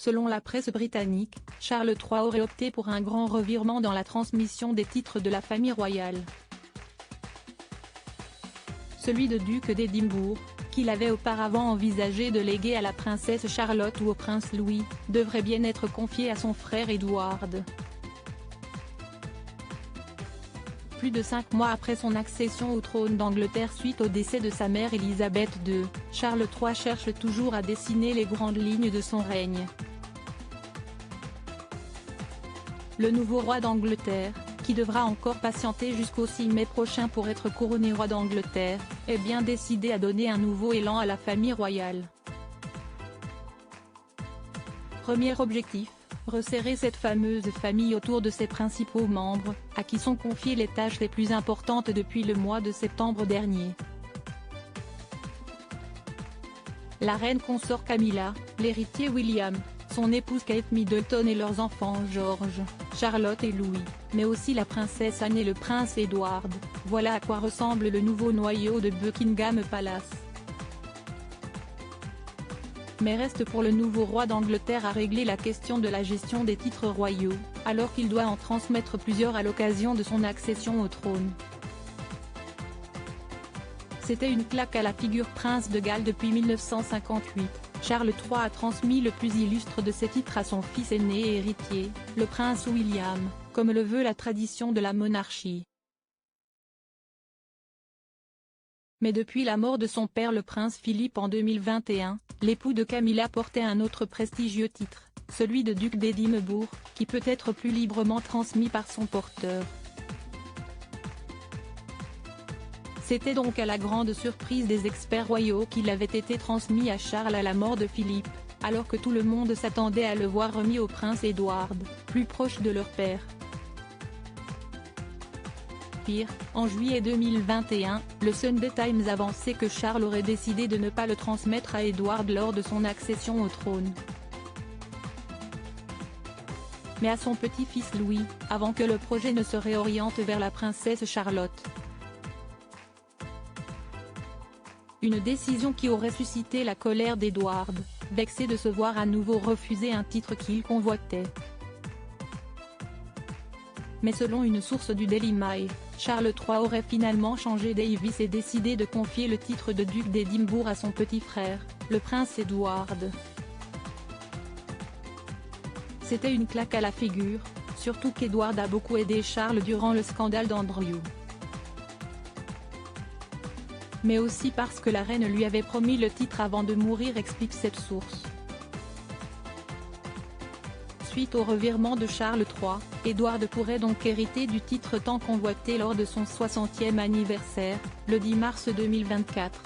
Selon la presse britannique, Charles III aurait opté pour un grand revirement dans la transmission des titres de la famille royale. Celui de duc d'Édimbourg, qu'il avait auparavant envisagé de léguer à la princesse Charlotte ou au prince Louis, devrait bien être confié à son frère Édouard. Plus de 5 mois après son accession au trône d'Angleterre suite au décès de sa mère Élisabeth II, Charles III cherche toujours à dessiner les grandes lignes de son règne. Le nouveau roi d'Angleterre, qui devra encore patienter jusqu'au 6 mai prochain pour être couronné roi d'Angleterre, est bien décidé à donner un nouveau élan à la famille royale. Premier objectif, resserrer cette fameuse famille autour de ses principaux membres, à qui sont confiées les tâches les plus importantes depuis le mois de septembre dernier. La reine consort Camilla, l'héritier William, son épouse Kate Middleton et leurs enfants George, Charlotte et Louis, mais aussi la princesse Anne et le prince Édouard, voilà à quoi ressemble le nouveau noyau de Buckingham Palace. Mais reste pour le nouveau roi d'Angleterre à régler la question de la gestion des titres royaux, alors qu'il doit en transmettre plusieurs à l'occasion de son accession au trône. C'était une claque à la figure prince de Galles depuis 1958, Charles III a transmis le plus illustre de ses titres à son fils aîné et héritier, le prince William, comme le veut la tradition de la monarchie. Mais depuis la mort de son père le prince Philippe en 2021, l'époux de Camilla portait un autre prestigieux titre, celui de duc d'Édimbourg, qui peut être plus librement transmis par son porteur. C'était donc à la grande surprise des experts royaux qu'il avait été transmis à Charles à la mort de Philippe, alors que tout le monde s'attendait à le voir remis au prince Édouard, plus proche de leur père. Pire, en juillet 2021, le Sunday Times avançait que Charles aurait décidé de ne pas le transmettre à Édouard lors de son accession au trône, mais à son petit-fils Louis, avant que le projet ne se réoriente vers la princesse Charlotte. Une décision qui aurait suscité la colère d'Édouard, vexé de se voir à nouveau refuser un titre qu'il convoitait. Mais selon une source du Daily Mail, Charles III aurait finalement changé d'avis et décidé de confier le titre de duc d'Édimbourg à son petit frère, le prince Édouard. C'était une claque à la figure, surtout qu'Édouard a beaucoup aidé Charles durant le scandale d'Andrew. Mais aussi parce que la reine lui avait promis le titre avant de mourir, explique cette source. Suite au revirement de Charles III, Édouard pourrait donc hériter du titre tant convoité lors de son 60e anniversaire, le 10 mars 2024.